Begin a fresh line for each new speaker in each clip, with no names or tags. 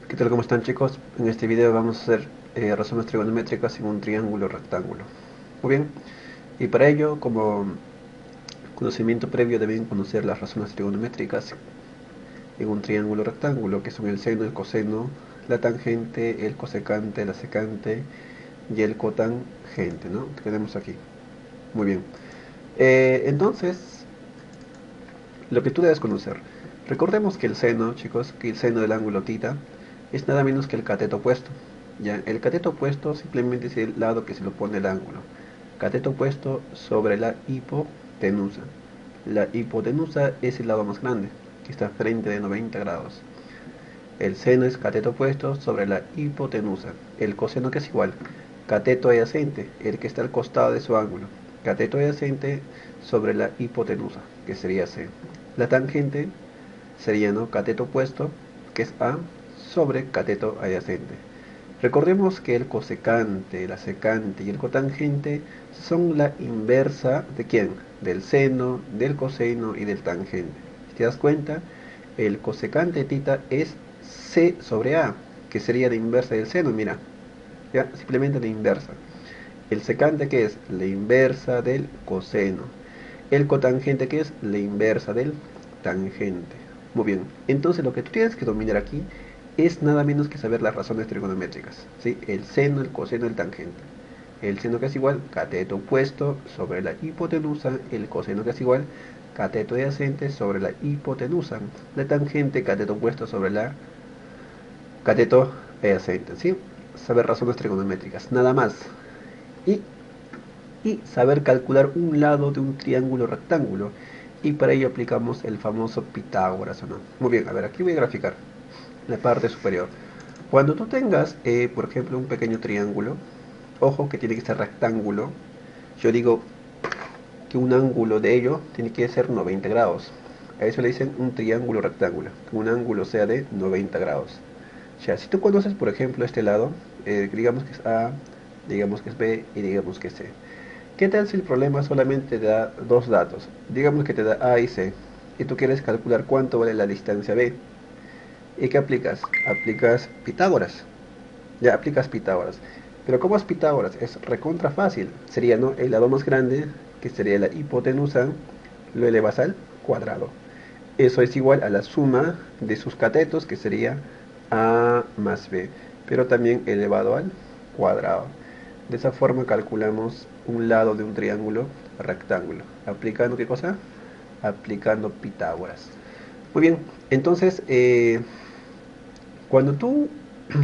¿Qué tal? ¿Cómo están, chicos? En este video vamos a hacer razones trigonométricas en un triángulo rectángulo. Muy bien, y para ello, como conocimiento previo, deben conocer las razones trigonométricas en un triángulo rectángulo, que son el seno, el coseno, la tangente, el cosecante, la secante y el cotangente, ¿no? Que tenemos aquí. Muy bien. Entonces, lo que tú debes conocer. Recordemos que el seno, chicos, que el seno del ángulo θ es nada menos que el cateto opuesto. Ya, el cateto opuesto simplemente es el lado que se lo pone el ángulo. Cateto opuesto sobre la hipotenusa. La hipotenusa es el lado más grande, que está frente de 90 grados. El seno es cateto opuesto sobre la hipotenusa. El coseno que es igual. Cateto adyacente, el que está al costado de su ángulo. Cateto adyacente sobre la hipotenusa, que sería C. La tangente sería, ¿no?, cateto opuesto, que es A, sobre cateto adyacente. Recordemos que el cosecante, la secante y el cotangente son la inversa ¿de quién? Del seno, del coseno y del tangente. Si te das cuenta, el cosecante de θ es C sobre A, que sería la inversa del seno, mira, ya, simplemente la inversa. El secante, que es la inversa del coseno. El cotangente, que es la inversa del tangente. Muy bien, entonces lo que tú tienes que dominar aquí es nada menos que saber las razones trigonométricas, ¿sí? El seno, el coseno, el tangente. El seno, que es igual cateto opuesto sobre la hipotenusa. El coseno, que es igual cateto adyacente sobre la hipotenusa. La tangente, cateto opuesto sobre la cateto adyacente, ¿sí? Saber razones trigonométricas, nada más. Y saber calcular un lado de un triángulo rectángulo, y para ello aplicamos el famoso Pitágoras, ¿o no? Muy bien, a ver, aquí voy a graficar la parte superior. Cuando tú tengas, por ejemplo, un pequeño triángulo, ojo que tiene que ser rectángulo. Yo digo que un ángulo de ello tiene que ser 90 grados. A eso le dicen un triángulo rectángulo, que un ángulo sea de 90 grados. O sea, si tú conoces, por ejemplo, este lado, digamos que es A, digamos que es B y digamos que es C. ¿Qué tal si el problema solamente te da dos datos? Digamos que te da A y C, y tú quieres calcular cuánto vale la distancia B. ¿Y qué aplicas? Aplicas Pitágoras. Ya aplicas Pitágoras. Pero ¿cómo es Pitágoras? Es recontra fácil. Sería, ¿no?, el lado más grande, que sería la hipotenusa, lo elevas al cuadrado. Eso es igual a la suma de sus catetos, que sería A más B, pero también elevado al cuadrado. De esa forma calculamos un lado de un triángulo rectángulo. ¿Aplicando qué cosa? Aplicando Pitágoras. Muy bien, entonces, cuando tú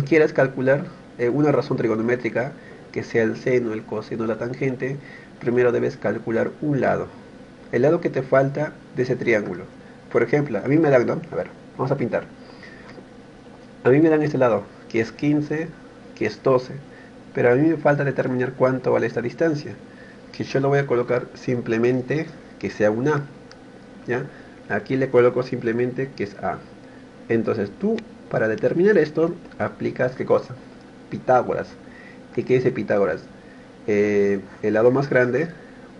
quieras calcular una razón trigonométrica, que sea el seno, el coseno, la tangente, primero debes calcular un lado. El lado que te falta de ese triángulo. Por ejemplo, a mí me dan, ¿no? A ver, vamos a pintar. A mí me dan este lado, que es 15, que es 12. Pero a mí me falta determinar cuánto vale esta distancia, que yo lo voy a colocar simplemente que sea un A, ¿ya? Aquí le coloco simplemente que es A. Entonces tú, para determinar esto, aplicas ¿qué cosa? Pitágoras. ¿Y qué dice Pitágoras? El lado más grande,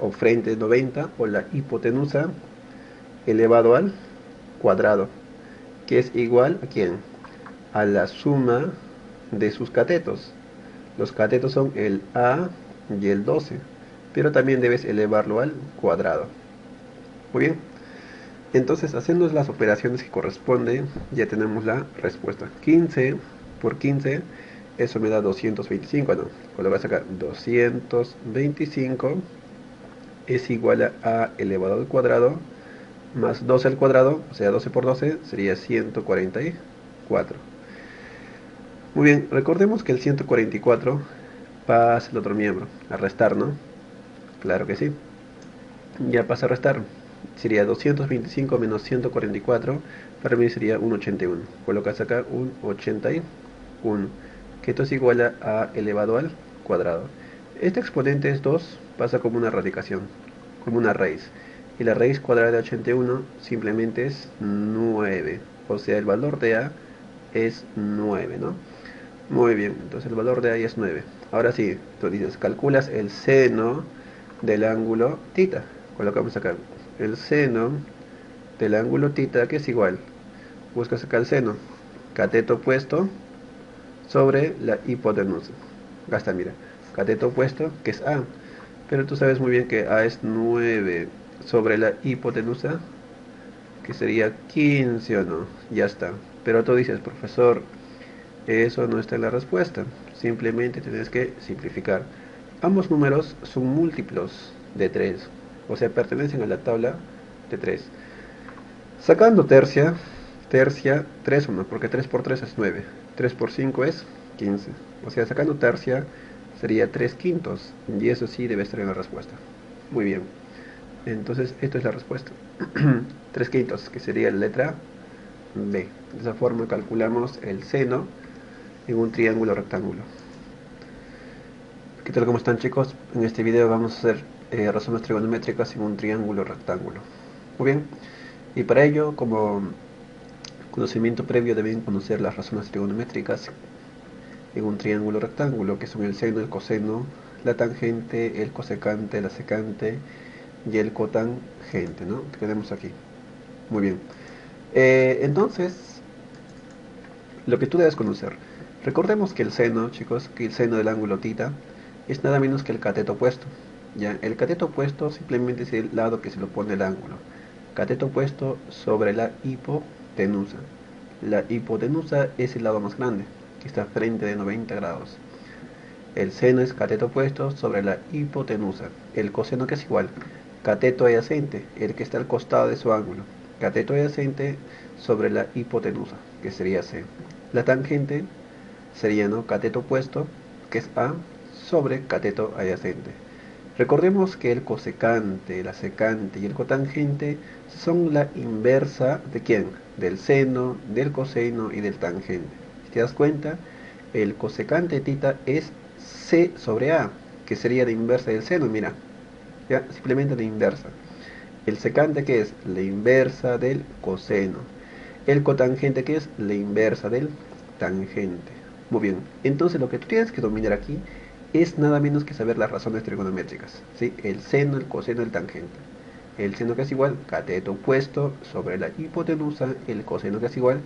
o frente 90, o la hipotenusa, elevado al cuadrado, que es igual a ¿quién? A la suma de sus catetos. Los catetos son el A y el 12, pero también debes elevarlo al cuadrado. Muy bien, entonces haciendo las operaciones que corresponden, ya tenemos la respuesta. 15 por 15, eso me da 225, ¿no? Colocas acá 225 es igual a elevado al cuadrado más 12 al cuadrado, o sea, 12 por 12 sería 144. Muy bien, recordemos que el 144 pasa el otro miembro, a restar, ¿no? Claro que sí. Ya pasa a restar. Sería 225 menos 144, para mí sería un 81. Colocas acá un 81, que esto es igual a elevado al cuadrado. Este exponente es 2, pasa como una radicación, como una raíz. Y la raíz cuadrada de 81 simplemente es 9. O sea, el valor de A es 9, ¿no? Muy bien, entonces el valor de A es 9. Ahora sí, tú dices, calculas el seno del ángulo θ. Colocamos acá el seno del ángulo θ, que es igual. Buscas acá el seno. Cateto opuesto sobre la hipotenusa. Acá está, mira, cateto opuesto, que es A. Pero tú sabes muy bien que A es 9 sobre la hipotenusa, que sería 15 o no. Ya está. Pero tú dices, profesor, eso no está en la respuesta. Simplemente tienes que simplificar. Ambos números son múltiplos de 3, o sea, pertenecen a la tabla de 3. Sacando tercia, 3 o no, porque 3 por 3 es 9. 3 por 5 es 15. O sea, sacando tercia sería 3 quintos. Y eso sí debe estar en la respuesta. Muy bien. Entonces, esto es la respuesta. 3 quintos, que sería la letra B. De esa forma calculamos el seno en un triángulo rectángulo. ¿Qué tal? ¿Cómo están, chicos? En este video vamos a hacer razones trigonométricas en un triángulo rectángulo. Muy bien. Y para ello, como conocimiento previo, deben conocer las razones trigonométricas en un triángulo rectángulo, que son el seno, el coseno, la tangente, el cosecante, la secante y el cotangente, ¿no? Que tenemos aquí. Muy bien. Entonces, lo que tú debes conocer. Recordemos que el seno, chicos, que el seno del ángulo θ es nada menos que el cateto opuesto. ¿Ya? El cateto opuesto simplemente es el lado que se lo pone el ángulo. Cateto opuesto sobre la hipotenusa. La hipotenusa es el lado más grande, que está frente de 90 grados. El seno es cateto opuesto sobre la hipotenusa. El coseno, que es igual, cateto adyacente, el que está al costado de su ángulo. Cateto adyacente sobre la hipotenusa, que sería C. La tangente sería, ¿no?, cateto opuesto, que es A, sobre cateto adyacente. Recordemos que el cosecante, la secante y el cotangente son la inversa ¿de quién? Del seno, del coseno y del tangente. Si te das cuenta, el cosecante de θ es C sobre A, que sería la inversa del seno, mira, ya, simplemente la inversa. El secante, que es la inversa del coseno. El cotangente, que es la inversa del tangente. Muy bien, entonces lo que tú tienes que dominar aquí es nada menos que saber las razones trigonométricas, ¿sí? El seno, el coseno, el tangente. El seno, que es igual, cateto opuesto sobre la hipotenusa. El coseno, que es igual,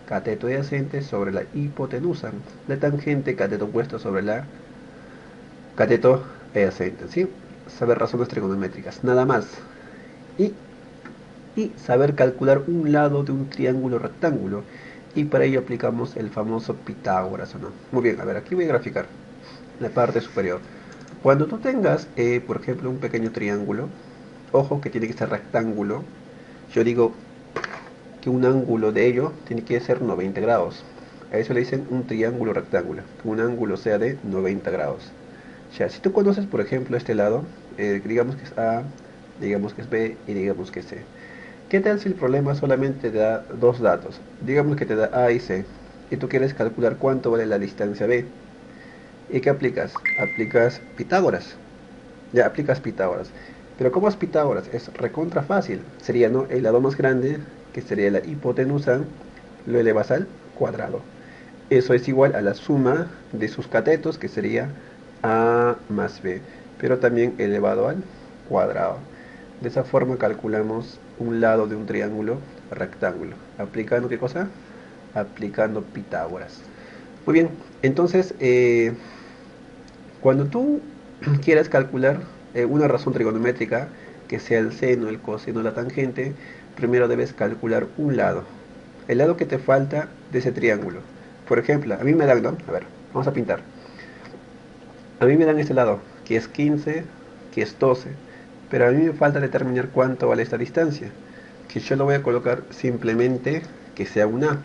cateto adyacente sobre la hipotenusa. La tangente, cateto opuesto sobre la cateto adyacente, ¿sí? Saber razones trigonométricas, nada más. Y, y saber calcular un lado de un triángulo rectángulo. Y para ello aplicamos el famoso Pitágoras, ¿o no? Muy bien, a ver, aquí voy a graficar la parte superior. Cuando tú tengas, por ejemplo, un pequeño triángulo, ojo que tiene que ser rectángulo. Yo digo que un ángulo de ello tiene que ser 90 grados. A eso le dicen un triángulo rectángulo, que un ángulo sea de 90 grados. O sea, si tú conoces, por ejemplo, este lado, digamos que es A, digamos que es B y digamos que es C. ¿Qué tal si el problema solamente te da dos datos? Digamos que te da A y C, y tú quieres calcular cuánto vale la distancia B. ¿Y qué aplicas? Aplicas Pitágoras. Ya aplicas Pitágoras. Pero ¿cómo es Pitágoras? Es recontra fácil. Sería, ¿no?, el lado más grande, que sería la hipotenusa, lo elevas al cuadrado. Eso es igual a la suma de sus catetos, que sería A más B, pero también elevado al cuadrado. De esa forma calculamos un lado de un triángulo rectángulo. ¿Aplicando qué cosa? Aplicando Pitágoras. Muy bien, entonces, cuando tú quieras calcular una razón trigonométrica, que sea el seno, el coseno, la tangente, primero debes calcular un lado. El lado que te falta de ese triángulo. Por ejemplo, a mí me dan, ¿no? A ver, vamos a pintar. A mí me dan este lado, que es 15, que es 12. Pero a mí me falta determinar cuánto vale esta distancia. Que yo lo voy a colocar simplemente que sea un A.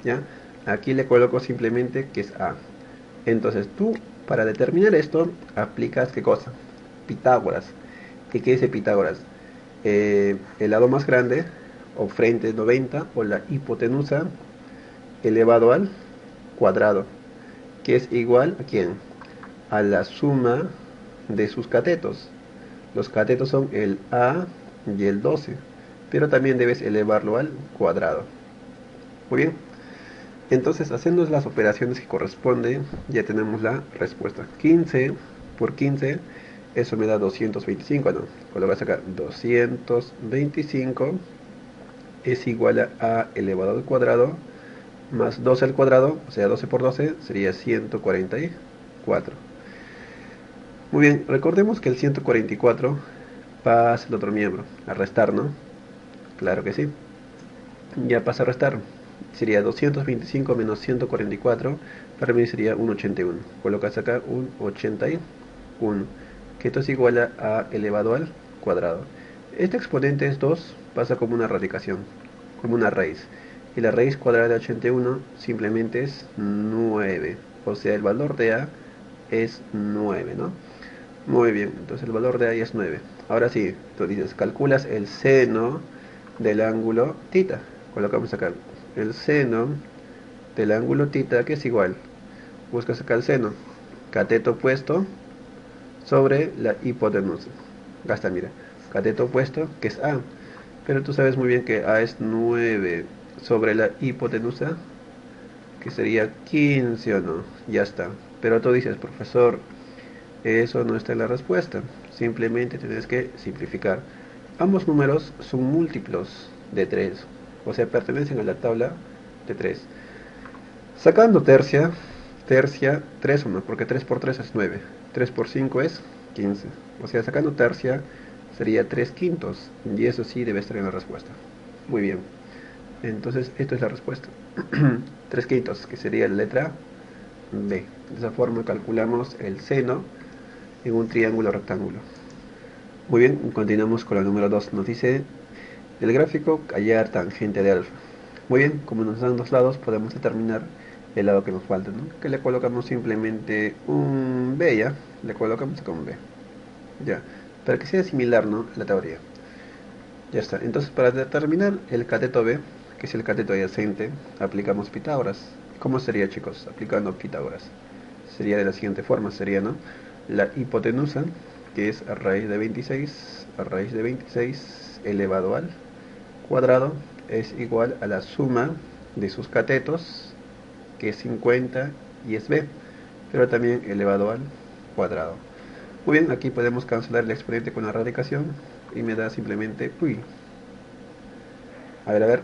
¿Ya? Aquí le coloco simplemente que es A. Entonces tú, para determinar esto, aplicas ¿qué cosa? Pitágoras. ¿Y qué dice Pitágoras? El lado más grande, o frente 90, o la hipotenusa, elevado al cuadrado, que es igual ¿a quién? A la suma de sus catetos. Los catetos son el A y el 12, pero también debes elevarlo al cuadrado. Muy bien. Entonces, haciendo las operaciones que corresponden, ya tenemos la respuesta. 15 por 15, eso me da 225, ¿no? Colocas acá 225 es igual a elevado al cuadrado más 12 al cuadrado, o sea 12 por 12 sería 144. Muy bien, recordemos que el 144 pasa el otro miembro, a restar, ¿no? Claro que sí. Ya pasa a restar. Sería 225 menos 144, para mí sería un 81. Colocas acá un 81, que esto es igual a elevado al cuadrado. Este exponente es 2, pasa como una radicación, como una raíz. Y la raíz cuadrada de 81 simplemente es 9. O sea, el valor de A es 9, ¿no? Muy bien, entonces el valor de A es 9. Ahora sí, tú dices, calculas el seno del ángulo tita. Colocamos acá el seno del ángulo tita, que es igual. Buscas acá el seno, cateto opuesto sobre la hipotenusa. Acá está, mira, cateto opuesto, que es A. Pero tú sabes muy bien que A es 9 sobre la hipotenusa, que sería 15, ¿o no? Ya está. Pero tú dices, profesor, eso no está en la respuesta. Simplemente tienes que simplificar. Ambos números son múltiplos de 3, o sea, pertenecen a la tabla de 3. Sacando tercia, tercia 3 o no, porque 3 por 3 es 9. 3 por 5 es 15. O sea, sacando tercia sería 3 quintos. Y eso sí debe estar en la respuesta. Muy bien. Entonces, esto es la respuesta. 3 quintos, que sería la letra B. De esa forma calculamos el seno en un triángulo rectángulo. Muy bien, continuamos con la número 2. Nos dice del gráfico hallar tangente de alfa. Muy bien, como nos dan dos lados, podemos determinar el lado que nos falta, ¿no? Que le colocamos simplemente un B, ya. Le colocamos acá un B. Ya. Para que sea similar, ¿no? A la teoría. Ya está. Entonces, para determinar el cateto B, que es el cateto adyacente, aplicamos Pitágoras. ¿Cómo sería, chicos? Aplicando Pitágoras. Sería de la siguiente forma, sería, ¿no? La hipotenusa, que es a raíz de 26, a raíz de 26 elevado al cuadrado, es igual a la suma de sus catetos, que es 50 y es B, pero también elevado al cuadrado. Muy bien, aquí podemos cancelar el exponente con la radicación y me da simplemente, uy, a ver,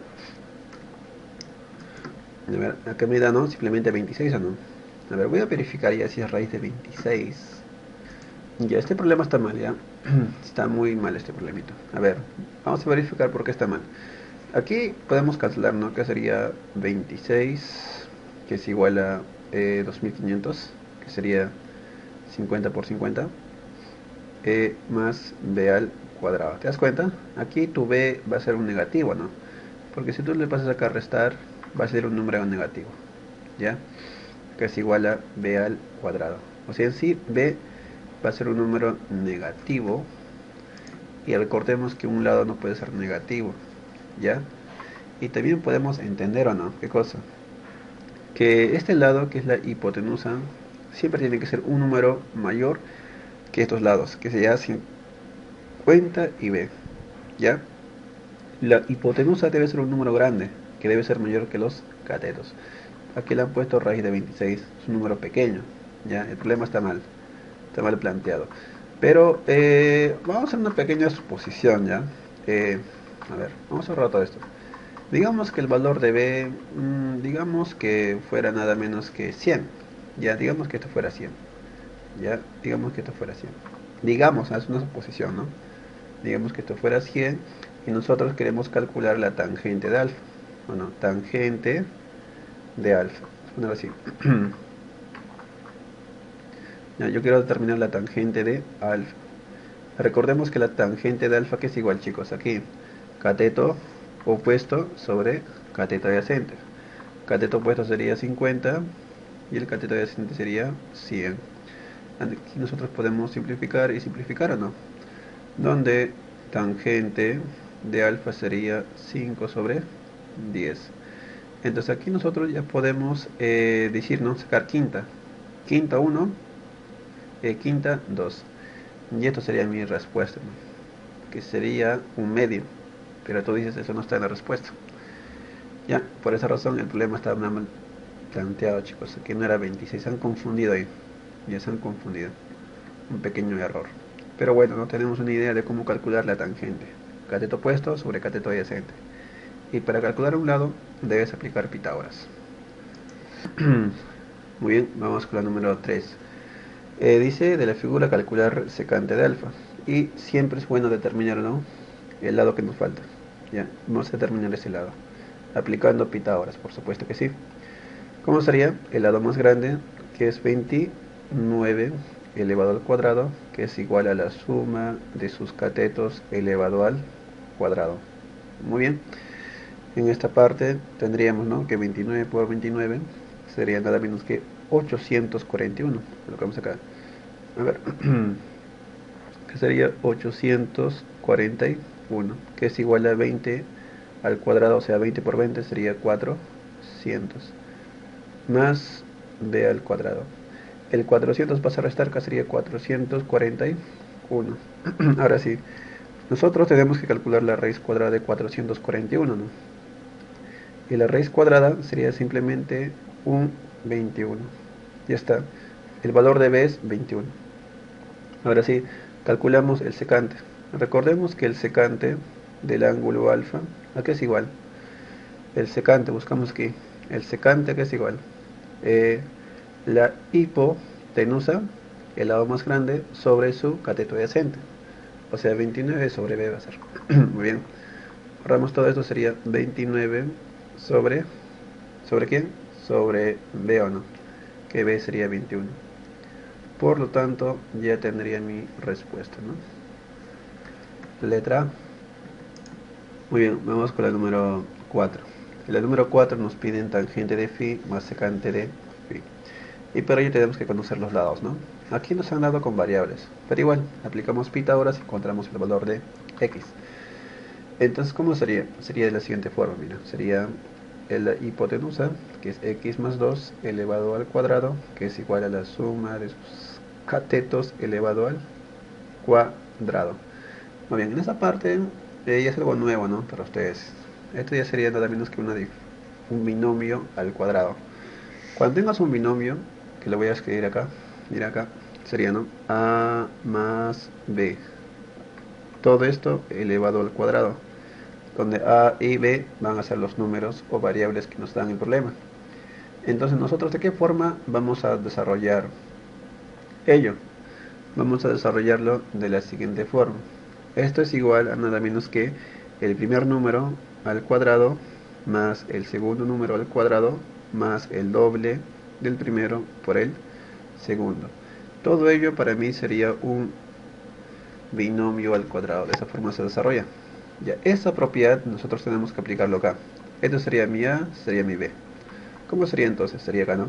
acá me da, ¿no? Simplemente 26 o no. A ver, voy a verificar ya si es raíz de 26. Ya, este problema está mal, ya. Está muy mal este problemito. A ver, vamos a verificar por qué está mal. Aquí podemos cancelar, ¿no? Que sería 26, que es igual a 2500, que sería 50 por 50, más b al cuadrado. ¿Te das cuenta? Aquí tu b va a ser un negativo, ¿no? Porque si tú le pasas acá a restar, va a ser un número negativo, ¿ya? Que es igual a b al cuadrado. O sea, en sí, b va a ser un número negativo. Y recordemos que un lado no puede ser negativo, ¿ya? Y también podemos entender, ¿o no? ¿Qué cosa? Que este lado, que es la hipotenusa, siempre tiene que ser un número mayor que estos lados, que sería 50 y b, ¿ya? La hipotenusa debe ser un número grande, que debe ser mayor que los catetos. Aquí le han puesto raíz de 26, es un número pequeño, ¿ya? El problema está mal planteado. Pero vamos a hacer una pequeña suposición, ¿ya? A ver, vamos a ahorrar todo esto. Digamos que el valor de B, digamos que fuera nada menos que 100. Ya, digamos que esto fuera 100. Ya, digamos que esto fuera 100. Digamos, es una suposición, ¿no? Digamos que esto fuera 100 y nosotros queremos calcular la tangente de alfa. Bueno, tangente de alfa. Vamos a así. Ya, yo quiero determinar la tangente de alfa. Recordemos que la tangente de alfa, que es igual, chicos, aquí, cateto opuesto sobre cateto adyacente. Cateto opuesto sería 50 y el cateto adyacente sería 100. Aquí nosotros podemos simplificar y simplificar, ¿o no? Donde tangente de alfa sería 5 sobre 10. Entonces aquí nosotros ya podemos decir, ¿no? Sacar quinta. Quinta 1, quinta 2. Y esto sería mi respuesta, ¿no? Que sería un medio. Pero tú dices, eso no está en la respuesta. Ya, por esa razón el problema está mal planteado, chicos. Aquí no era 26, se han confundido ahí. Ya se han confundido. Un pequeño error. Pero bueno, no tenemos una idea de cómo calcular la tangente. Cateto opuesto sobre cateto adyacente. Y para calcular un lado, debes aplicar Pitágoras. Muy bien, vamos con la número 3. Dice de la figura calcular secante de alfa. Y siempre es bueno determinar, ¿no?, el lado que nos falta. Ya, vamos a determinar ese lado. Aplicando Pitágoras, por supuesto que sí. ¿Cómo sería? El lado más grande, que es 29 elevado al cuadrado, que es igual a la suma de sus catetos elevado al cuadrado. Muy bien. En esta parte tendríamos, ¿no?, que 29 por 29 sería nada menos que 841. Colocamos acá. A ver, que sería 841, que es igual a 20 al cuadrado, o sea, 20 por 20 sería 400, más b al cuadrado. El 400 pasa a restar, que sería 441. Ahora sí, nosotros tenemos que calcular la raíz cuadrada de 441, ¿no? Y la raíz cuadrada sería simplemente un 21. Ya está. El valor de b es 21. Ahora sí, calculamos el secante. Recordemos que el secante del ángulo alfa, ¿a qué es igual? El secante, buscamos aquí. El secante, ¿a qué es igual? La hipotenusa, el lado más grande, sobre su cateto adyacente. O sea, 29 sobre b va a ser. Muy bien. Ahorramos todo esto, sería 29 sobre... ¿Sobre quién? Sobre b, o no, que b sería 21. Por lo tanto, ya tendría mi respuesta, ¿no? Letra A. Muy bien, vamos con la número 4. En la número 4 nos piden tangente de phi más secante de phi. Y para ello tenemos que conocer los lados, ¿no? Aquí nos han dado con variables, pero igual, aplicamos Pitágoras y encontramos el valor de x. Entonces, ¿cómo sería? Sería de la siguiente forma, mira. Sería la hipotenusa, que es x más 2 elevado al cuadrado, que es igual a la suma de sus catetos elevado al cuadrado. Muy bien, en esta parte ya es algo nuevo, ¿no?, para ustedes. Esto ya sería nada menos que un binomio al cuadrado. Cuando tengas un binomio, que lo voy a escribir acá, mira acá, sería, ¿no?, a más b. Todo esto elevado al cuadrado, donde a y b van a ser los números o variables que nos dan el problema. Entonces, nosotros, ¿de qué forma vamos a desarrollar ello? Vamos a desarrollarlo de la siguiente forma. Esto es igual a nada menos que el primer número al cuadrado más el segundo número al cuadrado más el doble del primero por el segundo. Todo ello para mí sería un binomio al cuadrado. De esa forma se desarrolla. Ya, esa propiedad nosotros tenemos que aplicarlo acá. Esto sería mi a, sería mi b. ¿Cómo sería entonces? Sería acá, ¿no?,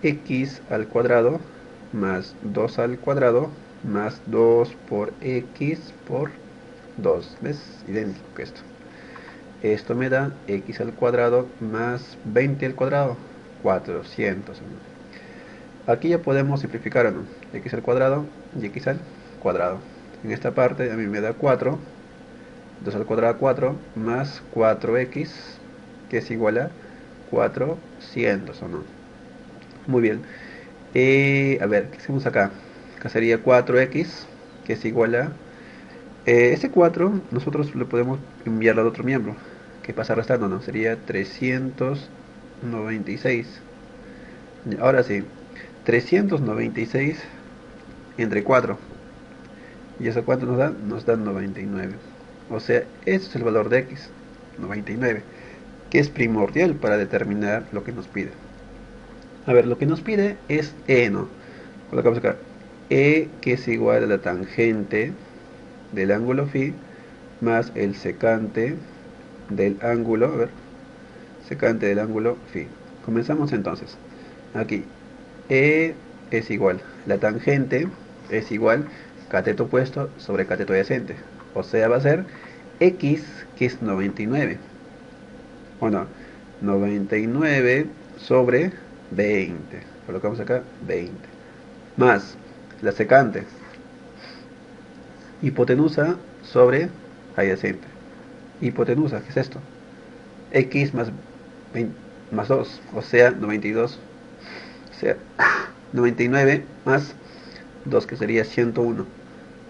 x al cuadrado más 2 al cuadrado más 2 por x por 2. ¿Ves? Idéntico que esto. Esto me da x al cuadrado más 20 al cuadrado, 400. Aquí ya podemos simplificar, ¿no?, x al cuadrado y x al cuadrado. En esta parte a mí me da 4, 2 al cuadrado 4, más 4x, que es igual a 400, ¿o no? Muy bien. A ver, ¿qué hacemos acá? Acá sería 4x, que es igual a... ese 4 nosotros le podemos enviar al otro miembro, que pasa restando, ¿no? Sería 396. Ahora sí, 396 entre 4. ¿Y eso cuánto nos da? Nos da 99. O sea, ese es el valor de x, 99, que es primordial para determinar lo que nos pide. A ver, lo que nos pide es e, ¿no? Colocamos acá e, que es igual a la tangente del ángulo phi más el secante del ángulo, a ver, secante del ángulo phi. Comenzamos entonces. Aquí e es igual, la tangente es igual cateto opuesto sobre cateto adyacente, o sea, va a ser x, que es 99, o no, 99 sobre 20. Colocamos acá 20 más la secante, hipotenusa sobre adyacente. Hipotenusa, ¿qué es esto? X más 20, más 2, o sea, 92. O sea, 99 más 2, que sería 101.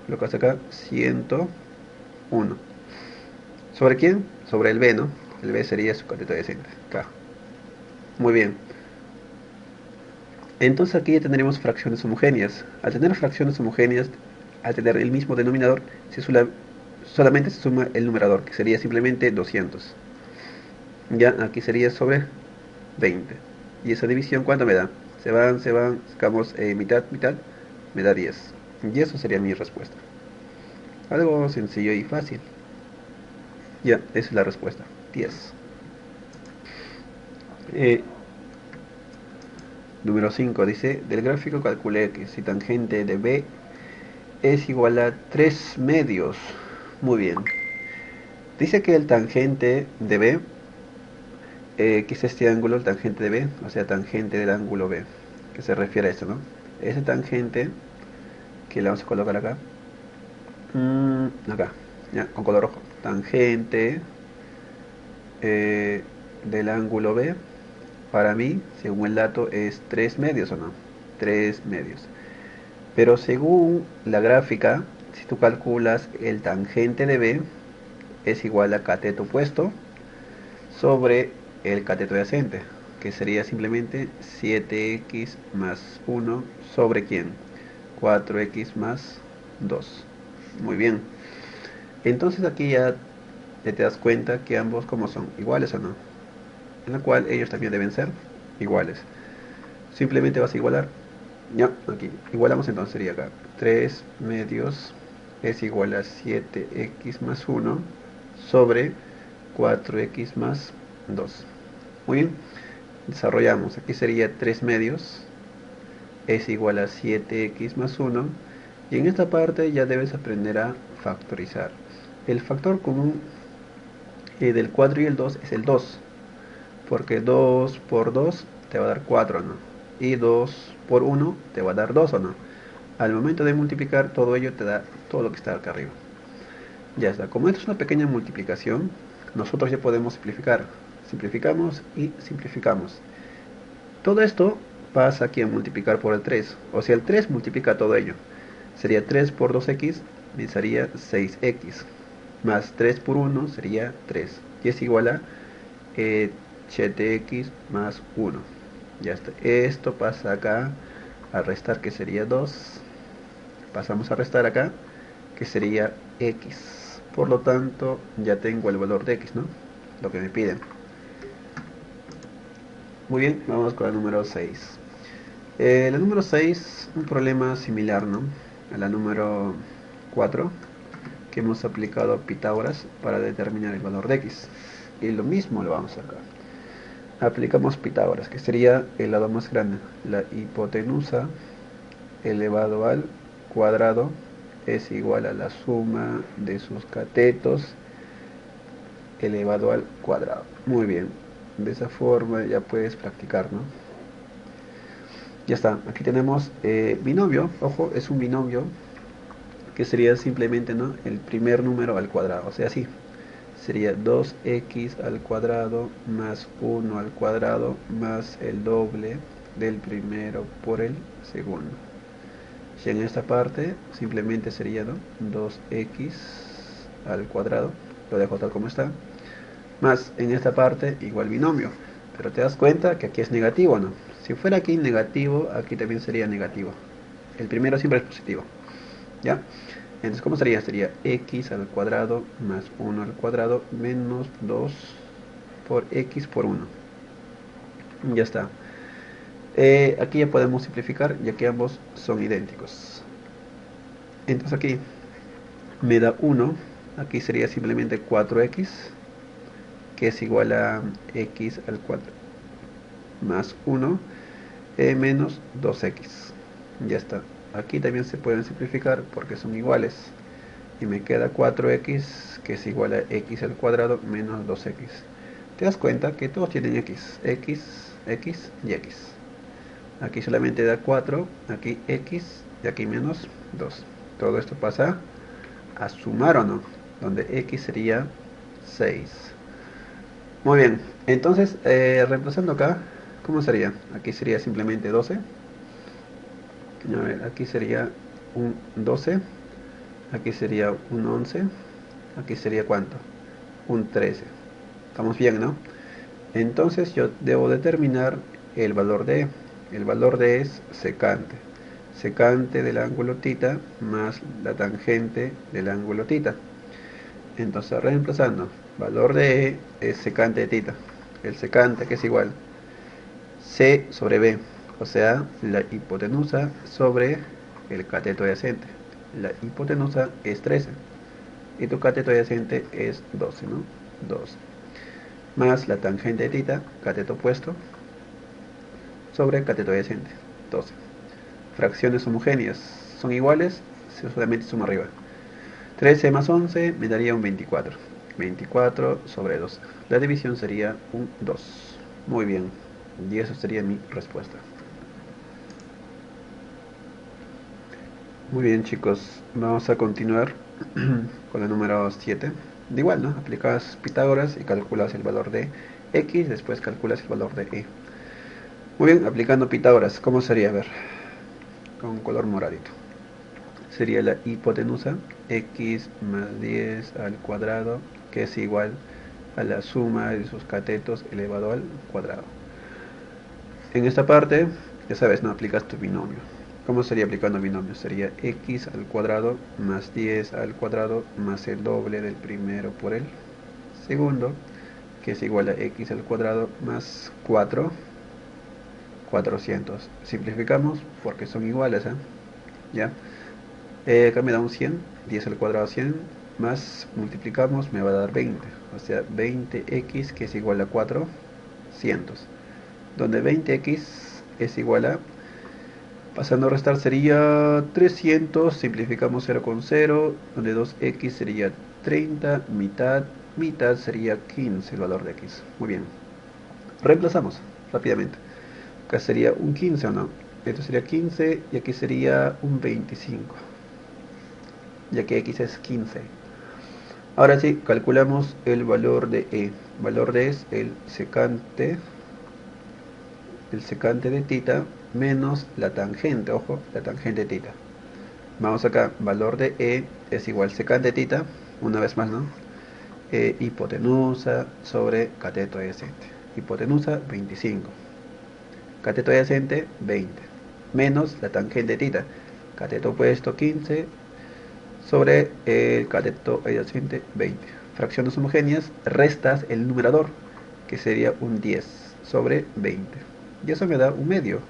Lo que hace acá, 101. ¿Sobre quién? Sobre el B, ¿no? El B sería su cateto adyacente. Acá. Muy bien. Entonces aquí ya tendremos fracciones homogéneas. Al tener fracciones homogéneas, al tener el mismo denominador, solamente se suma el numerador, que sería simplemente 200. Ya aquí sería sobre 20. ¿Y esa división cuánto me da? Se van, sacamos mitad, mitad, me da 10. Y eso sería mi respuesta. Algo sencillo y fácil. Ya, esa es la respuesta. 10. Eh, Número 5 dice, del gráfico calculé que si tangente de B es igual a 3 medios. Muy bien. Dice que el tangente de B, que es este ángulo, el tangente de B, o sea, tangente del ángulo B, que se refiere a esto, ¿no? Ese tangente, que le vamos a colocar acá, acá, ya, con color rojo. Tangente del ángulo B, para mí, según el dato, es 3 medios o no. 3 medios. Pero según la gráfica, si tú calculas el tangente de B es igual a cateto opuesto sobre el cateto adyacente, que sería simplemente 7x más 1 sobre ¿quién? 4x más 2. Muy bien. Entonces aquí ya te das cuenta que ambos como son iguales o no, en la cual ellos también deben ser iguales. Simplemente vas a igualar. Ya, aquí igualamos, entonces sería acá 3 medios es igual a 7x más 1 sobre 4x más 2. Muy bien, desarrollamos. Aquí sería 3 medios es igual a 7x más 1. Y en esta parte ya debes aprender a factorizar. El factor común del 4 y el 2 es el 2, porque 2 por 2 te va a dar 4, ¿no? Y 2 por 1 te va a dar 2, ¿o no? Al momento de multiplicar, todo ello te da todo lo que está acá arriba. Ya está. Como esto es una pequeña multiplicación, nosotros ya podemos simplificar. Simplificamos y simplificamos. Todo esto pasa aquí a multiplicar por el 3. O sea, el 3 multiplica todo ello. Sería 3 por 2x, me sería 6x. Más 3 por 1 sería 3. Y es igual a 7x más 1. Ya está. Esto pasa acá a restar, que sería 2. Pasamos a restar acá, que sería x. Por lo tanto, ya tengo el valor de x, ¿no? Lo que me piden. Muy bien, vamos con la número 6. La número 6, un problema similar, ¿no? A la número 4, que hemos aplicado Pitágoras para determinar el valor de x. Y lo mismo lo vamos a sacar. Aplicamos Pitágoras, que sería el lado más grande. La hipotenusa elevado al cuadrado es igual a la suma de sus catetos elevado al cuadrado. Muy bien, de esa forma ya puedes practicar, ¿no? Ya está, aquí tenemos binomio, ojo, es un binomio que sería simplemente, ¿no?, el primer número al cuadrado, o sea, así sería 2x al cuadrado más 1 al cuadrado más el doble del primero por el segundo. Y en esta parte simplemente sería, ¿no?, 2x al cuadrado, lo dejo tal como está, más en esta parte igual binomio, pero te das cuenta que aquí es negativo, ¿no? Si fuera aquí negativo, aquí también sería negativo. El primero siempre es positivo, ¿ya? Entonces, ¿cómo sería? Sería x al cuadrado más 1 al cuadrado menos 2 por x por 1. Ya está. Aquí ya podemos simplificar, ya que ambos son idénticos. Entonces aquí me da 1, aquí sería simplemente 4x, que es igual a x al cuadrado más 1 menos 2x. Ya está. Aquí también se pueden simplificar porque son iguales. Y me queda 4x, que es igual a x al cuadrado menos 2x. Te das cuenta que todos tienen x. X y x. Aquí solamente da 4, aquí x y aquí menos 2. Todo esto pasa a sumar, ¿o no? Donde x sería 6. Muy bien, entonces reemplazando acá, ¿cómo sería? Aquí sería simplemente 12. A ver, aquí sería un 12. Aquí sería un 11. Aquí sería ¿cuánto? Un 13. Estamos bien, ¿no? Entonces yo debo determinar el valor de El valor de E es secante. Secante del ángulo θ más la tangente del ángulo θ. Entonces, reemplazando, valor de E es secante de θ. El secante, que es igual C sobre B, o sea, la hipotenusa sobre el cateto adyacente. La hipotenusa es 13 y tu cateto adyacente es 12, ¿no? 12. Más la tangente de θ, cateto opuesto, sobre el cateto adyacente, 12. Fracciones homogéneas son iguales si solamente suma arriba. 13 más 11 me daría un 24. 24 sobre 12. La división sería un 2. Muy bien. Y eso sería mi respuesta. Muy bien, chicos. Vamos a continuar con el número 7. De igual, ¿no? Aplicas Pitágoras y calculas el valor de X, después calculas el valor de Y. Muy bien, aplicando Pitágoras, ¿cómo sería? A ver, con color moradito. Sería la hipotenusa X más 10 al cuadrado, que es igual a la suma de sus catetos elevado al cuadrado. En esta parte, ya sabes, no aplicas tu binomio. ¿Cómo sería aplicando binomio? Sería x al cuadrado más 10 al cuadrado más el doble del primero por el segundo, que es igual a x al cuadrado más 4, 400. Simplificamos porque son iguales, ¿eh? ¿Ya? Acá me da un 100, 10 al cuadrado 100, más multiplicamos me va a dar 20, o sea 20x que es igual a 400, donde 20x es igual a, pasando a restar sería 300, simplificamos 0 con 0, donde 2x sería 30, mitad sería 15 el valor de x. Muy bien, reemplazamos rápidamente. Acá sería un 15 o no, esto sería 15 y aquí sería un 25, ya que x es 15. Ahora sí, calculamos el valor de E. Valor de E es el secante de θ menos la tangente, ojo, la tangente de θ. Vamos acá, valor de E es igual secante de θ, una vez más, ¿no? Hipotenusa sobre cateto adyacente. Hipotenusa 25, cateto adyacente 20, menos la tangente de θ, cateto opuesto 15 sobre el cateto adyacente 20. Fracciones homogéneas, restas el numerador, que sería un 10 sobre 20. Y eso me da un medio.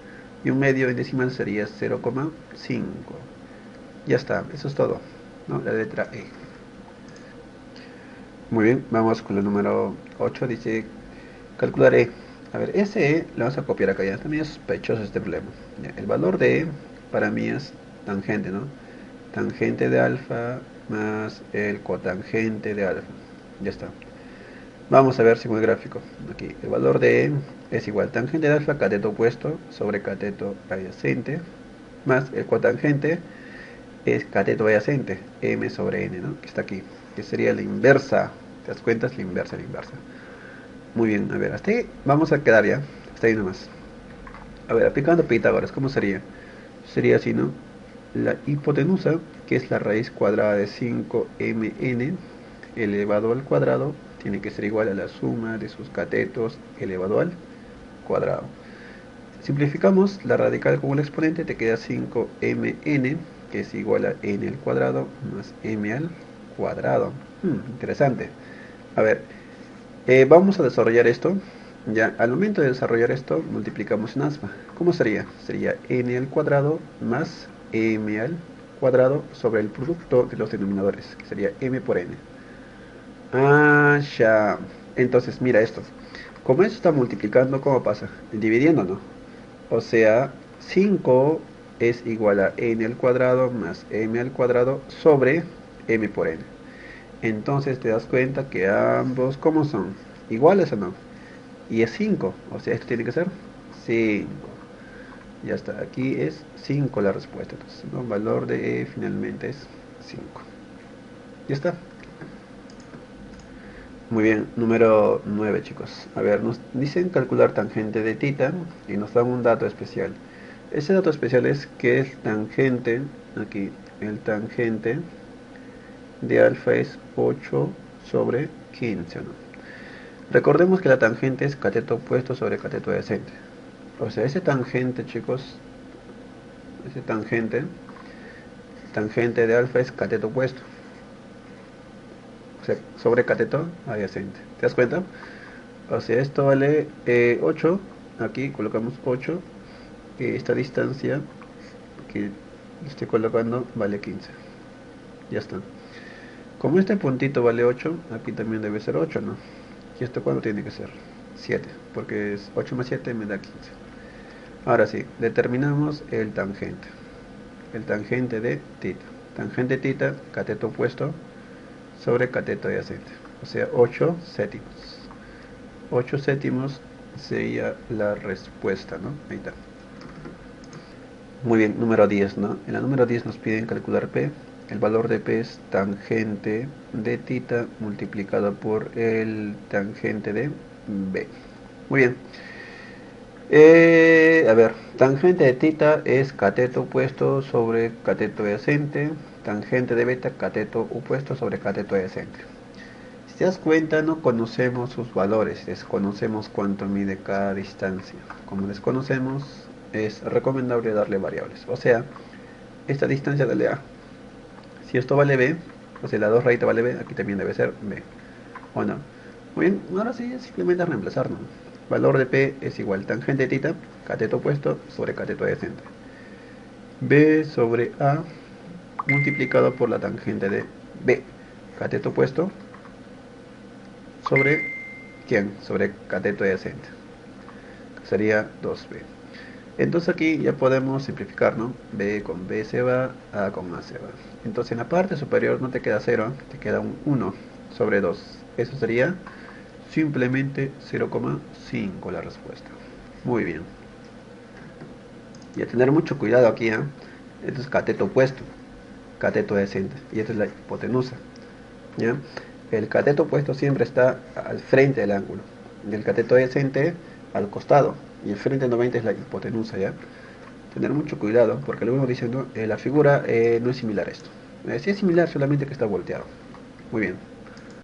Y un medio en decimal sería 0,5. Ya está, eso es todo, ¿no? La letra E. Muy bien, vamos con el número 8. Dice, calcular E. A ver, ese E lo vamos a copiar acá ya. También es sospechoso este problema. Ya, el valor de E para mí es tangente, ¿no? Tangente de alfa más el cotangente de alfa. Ya está. Vamos a ver según el gráfico. Aquí, el valor de E es igual tangente de alfa, cateto opuesto sobre cateto adyacente, más el cotangente es cateto adyacente, m sobre n, ¿no? Que está aquí, que sería la inversa. ¿Te das cuenta? Es la inversa, la inversa. Muy bien, a ver, hasta ahí vamos a quedar ya. Hasta ahí nomás. A ver, aplicando Pitágoras, ¿cómo sería? Sería así, ¿no? La hipotenusa, que es la raíz cuadrada de 5mn elevado al cuadrado, tiene que ser igual a la suma de sus catetos elevado al cuadrado. Simplificamos la radical con un exponente, te queda 5mn, que es igual a n al cuadrado más m al cuadrado. Interesante. A ver, vamos a desarrollar esto. Ya, al momento de desarrollar esto, multiplicamos en aspa. ¿Cómo sería? Sería n al cuadrado más m al cuadrado sobre el producto de los denominadores, que sería m por n. Ah, ya. Entonces, mira esto. Como esto está multiplicando, ¿cómo pasa? Dividiendo, ¿no? O sea, 5 es igual a n al cuadrado más m al cuadrado sobre m por n. Entonces te das cuenta que ambos, ¿cómo son? ¿Iguales o no? Y es 5, o sea, esto tiene que ser 5. Ya está, aquí es 5 la respuesta. Entonces, el valor de E finalmente es 5. Ya está. Muy bien, número 9, chicos. A ver, nos dicen calcular tangente de θ y nos dan un dato especial. Ese dato especial es que el tangente, aquí, el tangente de alfa es 8 sobre 15, ¿no? Recordemos que la tangente es cateto opuesto sobre cateto adyacente. O sea, ese tangente, chicos, ese tangente de alfa es cateto opuesto. O sea, sobre cateto adyacente. ¿Te das cuenta? O sea, esto vale 8. Aquí colocamos 8. Esta distancia que estoy colocando vale 15. Ya está. Como este puntito vale 8, aquí también debe ser 8, ¿no? ¿Y esto cuándo tiene que ser? 7, porque es 8 más 7 me da 15. Ahora sí, determinamos el tangente. El tangente de tita. Tangente tita, cateto opuesto sobre cateto adyacente. O sea, 8 séptimos. 8 séptimos sería la respuesta, ¿no? Ahí está. Muy bien, número 10, ¿no? En la número 10 nos piden calcular P. El valor de P es tangente de tita multiplicado por el tangente de B. Muy bien. A ver, tangente de tita es cateto opuesto sobre cateto adyacente. Tangente de beta, cateto opuesto sobre cateto adyacente. Si te das cuenta, no conocemos sus valores, desconocemos cuánto mide cada distancia. Como desconocemos, es recomendable darle variables. O sea, esta distancia dale A. Si esto vale B, o sea, la 2 rayita vale B, aquí también debe ser B. ¿O no? Muy bien, ahora sí, es simplemente reemplazarnos. Valor de P es igual tangente de tita, cateto opuesto sobre cateto adyacente. B sobre A multiplicado por la tangente de B, cateto opuesto sobre ¿quién? Sobre cateto adyacente. Sería 2B. Entonces aquí ya podemos simplificar, ¿no? B con B se va, A con A se va. Entonces en la parte superior no te queda 0, te queda un 1 sobre 2. Eso sería simplemente 0,5 la respuesta. Muy bien. Y a tener mucho cuidado aquí, ¿eh? Esto es cateto opuesto, cateto adyacente. Y esta es la hipotenusa. ¿Ya? El cateto opuesto siempre está al frente del ángulo. Y el cateto adyacente al costado. Y el frente 90 es la hipotenusa, ¿ya? Tener mucho cuidado, porque algunos dicen, no, la figura no es similar a esto. Sí es similar, solamente que está volteado. Muy bien.